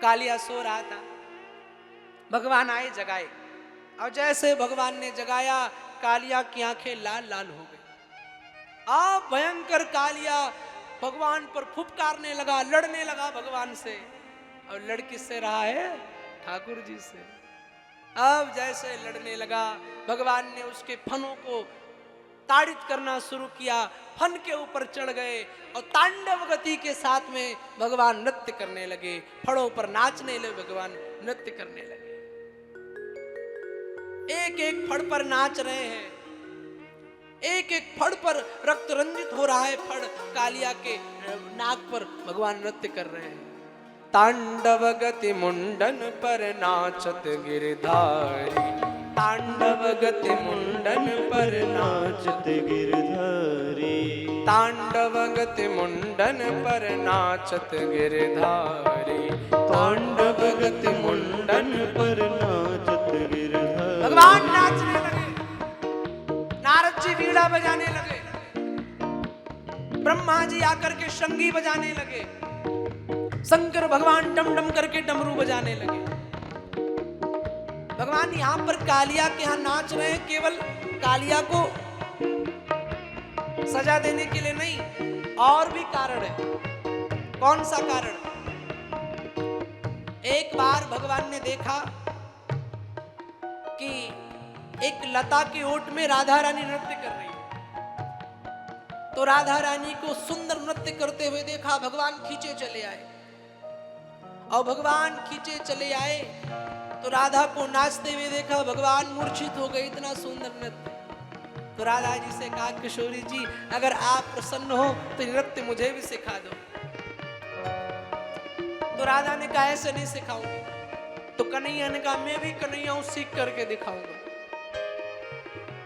कालिया सो रहा था, भगवान आए जगाए, और जैसे भगवान ने जगाया कालिया की आंखें लाल लाल हो गई। आप भयंकर कालिया भगवान पर फुफकारने लगा, लड़ने लगा भगवान से। और लड़ किससे रहा है? ठाकुर जी से। अब जैसे लड़ने लगा, भगवान ने उसके फनों को ताड़ित करना शुरू किया, फन के ऊपर चढ़ गए और तांडव गति के साथ में भगवान नृत्य करने लगे, फड़ों पर नाचने लगे, भगवान नृत्य करने लगे। एक एक फड़ पर नाच रहे हैं, एक एक फड़ पर रक्त रंजित हो रहा है, फड़ कालिया के नाक पर भगवान नृत्य कर रहे हैं। तांडव गति मुंडन पर नाचत गिरधारी, तांडव गति मुंडन पर नाचत गिरधारी, तांडव गति मुंडन पर नाचत गिरधारी, तांडव गति मुंडन पर नाचत गिरधारी। भगवान नाचने लगे, नारद जी वीणा बजाने लगे, ब्रह्मा जी आकर के शंगी बजाने लगे, शंकर भगवान डम डम करके डमरू बजाने लगे। भगवान यहां पर कालिया के यहां नाच रहे हैं, केवल कालिया को सजा देने के लिए नहीं, और भी कारण है। कौन सा कारण? एक बार भगवान ने देखा कि एक लता की ओट में राधा रानी नृत्य कर रही है, तो राधा रानी को सुंदर नृत्य करते हुए देखा, भगवान खींचे चले आए, और भगवान खींचे चले आए तो राधा को नाचते हुए देखा, भगवान मूर्छित हो गए, इतना सुंदर नृत्य। तो राधा जी से कहा, किशोरी जी अगर आप प्रसन्न हो तो नृत्य मुझे भी सिखा दो। तो राधा ने कहा ऐसे नहीं सिखाऊंगी। तो कन्हैया ने कहा मैं भी कन्हैया हूं, सीख करके दिखाऊंगा।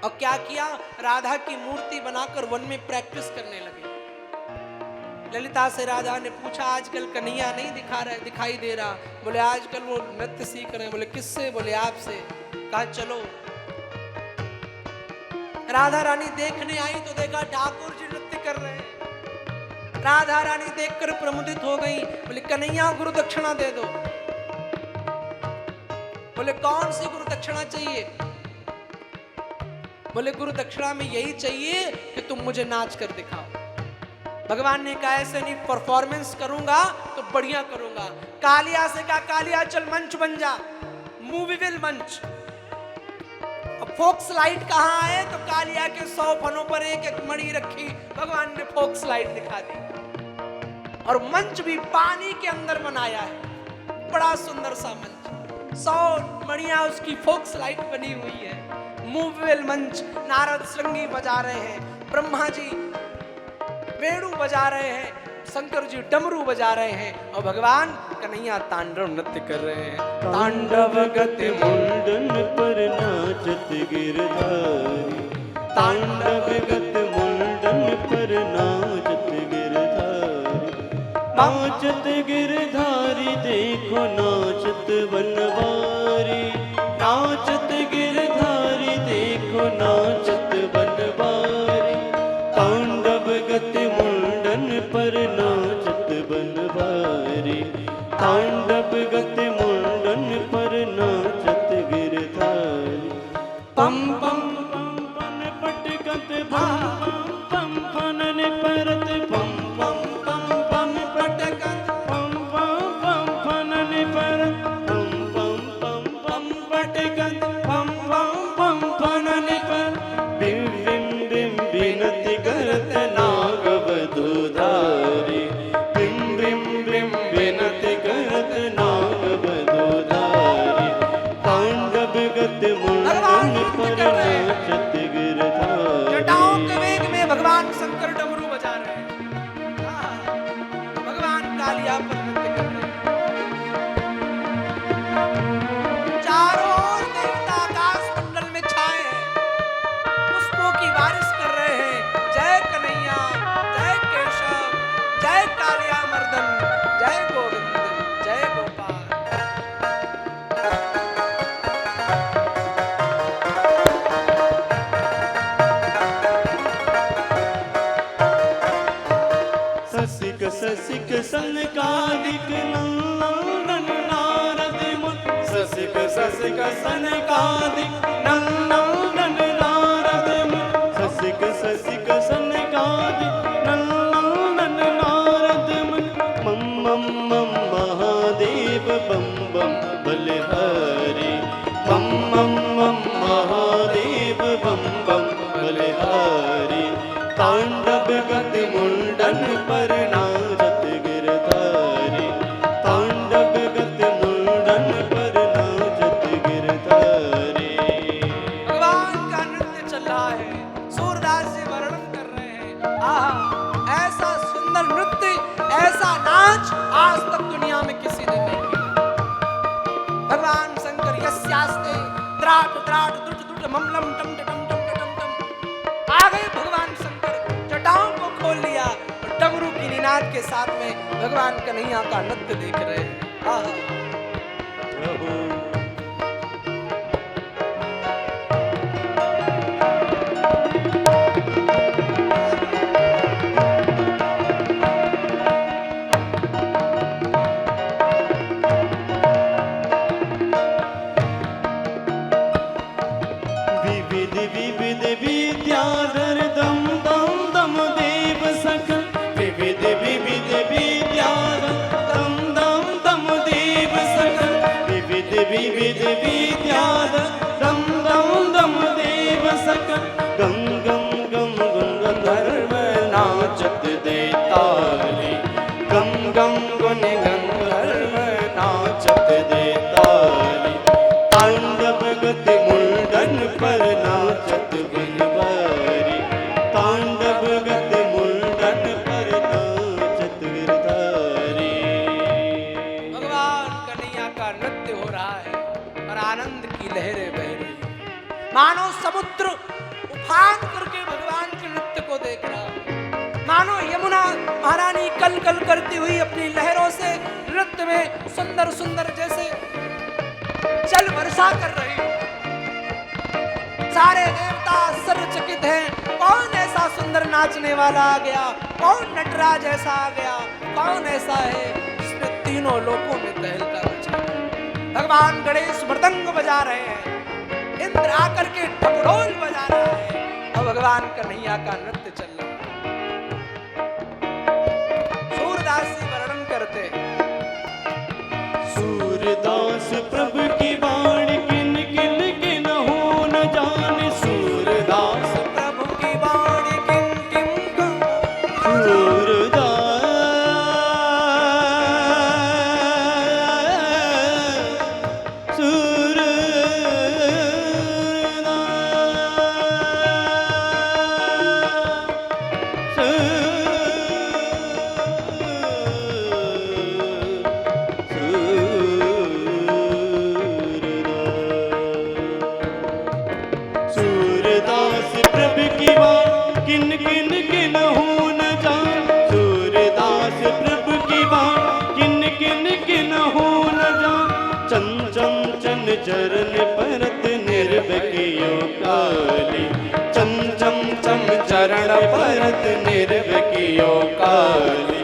और क्या किया, राधा की मूर्ति बनाकर वन में प्रैक्टिस करने लगे। ललिता से राधा ने पूछा आजकल कन्हैया नहीं दिखाई दे रहा। बोले आजकल वो नृत्य सीख रहे हैं। बोले किससे? बोले आपसे। कहा चलो। राधा रानी देखने आई तो देखा ठाकुर जी नृत्य कर रहे हैं। राधा रानी देखकर प्रमुदित हो गई। बोले कन्हैया गुरु दक्षिणा दे दो। बोले कौन सी गुरु दक्षिणा चाहिए? बोले गुरु दक्षिणा में यही चाहिए कि तुम मुझे नाच कर दिखाओ। भगवान ने कहा ऐसे नहीं, परफॉर्मेंस करूंगा तो बढ़िया करूंगा। कालिया से कहा कालिया चल मंच बन जा, मूवीविल मंच। अब फोक स्लाइड कहाँ आए? तो कालिया के 100 फनों पर एक एक मणि रखी, भगवान ने फोक स्लाइड दिखा दी। और मंच भी पानी के अंदर बनाया है, बड़ा सुंदर सा मंच, 100 मणियां उसकी फोक स्लाइड बनी हुई है, मूवीविल मंच। नारद श्रृंगी बजा रहे हैं, ब्रह्मा जी वेणु बजा रहे हैं, शंकर जी डमरू बजा रहे हैं, और भगवान कन्हैया तांडव नृत्य कर रहे हैं। तांडव गति मुंडन पर नाचत गिरधारी, तांडव गति मुंडन पर नाचत गिरधारी, नाचत गिरधारी देखो नाचत बनवारी, नाचत गिरधारी देखो नाचत बनवारी, तांडव गति मुंडन पर नाचत बनवारी, तांडव गति मुंडन पर नाचत गिरधारी। पम पम पम पम पटकत भम पम फनन परत पम पम पम पम पटकत पम पम पम फनन परत पम पम पम पम पटकत पम पम पम फनन पर बिम बिम बिम बिनति करत नागवधूधारी, बिम बिम बिम बिनति करत नागवधूधारी, तांडव गति मुंडन पर नाचत गिरधारी। जटाओं के वेग में भगवान शंकर डमरू बजा रहे हैं, भगवान कालिया पर नृत्य कर रहे हैं। चारों ओर देवता आकाश मंडल में छाए हैं, पुष्पों की बारिश कर रहे हैं। जय कन्हैया, जय केशव, जय कालिया मर्दन, जय गोविंद, जय गोपाल। ससिक ससिक सनकादिक नंदन ससिक ससिक सनकादि नन नन नन नारद मुनि ससिक ससिक सनकादि नन नन नन नारद मुनि मम मम मम महादेव बम बम बलिहारी मम मम मम महादेव बम बम बलिहारी तांडव गति मुंडन पर नाचत गिरधारी तांडव गति मुंडन पर नाचत गिरधारी। भगवान का नृत्य चल रहा है, सूरदास जी वर्णन कर रहे हैं। आहा, ऐसा सुंदर नृत्य, ऐसा नाच आज तक दुनिया में किसी ने नहीं किया। भगवान शंकर यस्यास्ते द्राट द्राट दुट दुट ममलम टम टम टम टम टम। आ गए भगवान शंकर, जटाओं को खोल लिया और डमरू की निनाद के साथ में भगवान कन्हैया का नृत्य देख रहे हैं। आहा, विविध विविध विद्याधर दम दम दम देव सकल विविध विविध विद्याधर दम दम दम देव सकल विविध विविध विद्याधर दम दम दम देव सकल गम गम गम गंगाधर नाचत देताली गम गम गुण गंधर्व नाचत देताली तांडव गति मुंडन पर नाचत गिरधारी तांडव गति मुंडन पर नाचत गिरधारी। भगवान कन्हैया का नृत्य हो रहा है और आनंद की लहरें बह रही हैं। मानो समुद्र उफान करके भगवान के नृत्य को देख रहा है। मानो यमुना महारानी कल कल करती हुई अपनी लहरों से नृत्य में सुंदर सुंदर जैसे जल वर्षा कर रही हो। सारे देवता आश्चर्यचकित हैं, कौन ऐसा सुंदर नाचने वाला आ गया, कौन नटराज ऐसा आ गया, कौन ऐसा है जिसने तीनों लोकों में तहलका मचा दिया। भगवान गणेश मृदंग बजा रहे हैं, इंद्र आकर के ढोल बजा रहा है और भगवान कन्हैया का नृत्य चल रहा है। सूरदास जी वर्णन करते हैं, सूरदास प्रभु की वाणी किन किन किन हो न जाने सूरदास प्रभु की वाणी किन किन को सूरदास सूरदास प्रभु की वाणी किन किन किन हो न जान सूरदास प्रभु की वाणी किन किन किन हो न जान चंचम चन चरण परत निर्भकियो काली चंचम चम चरण परत निर्भकियो काली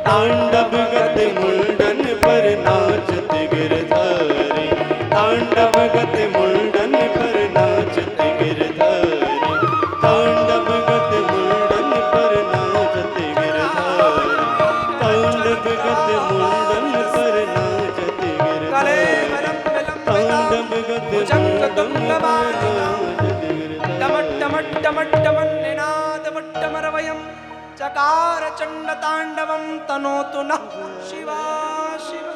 तांडव गति मुंडन पर नाचत गिरधारी तांडव गति मुंडन पर नाचत गिरधारी तांडव गति मुंडन पर नाचत गिरधारी तांडव गति मुंडन पर नाचत कले गिरधारी वलम तांडव गति मुंडन पर नाचत गिरधारी टमट्टमट्टमट्टमन्निनादवट्टमरवयं चकार चण्ड ताण्डवं तनोतु नः शिवा शिवा।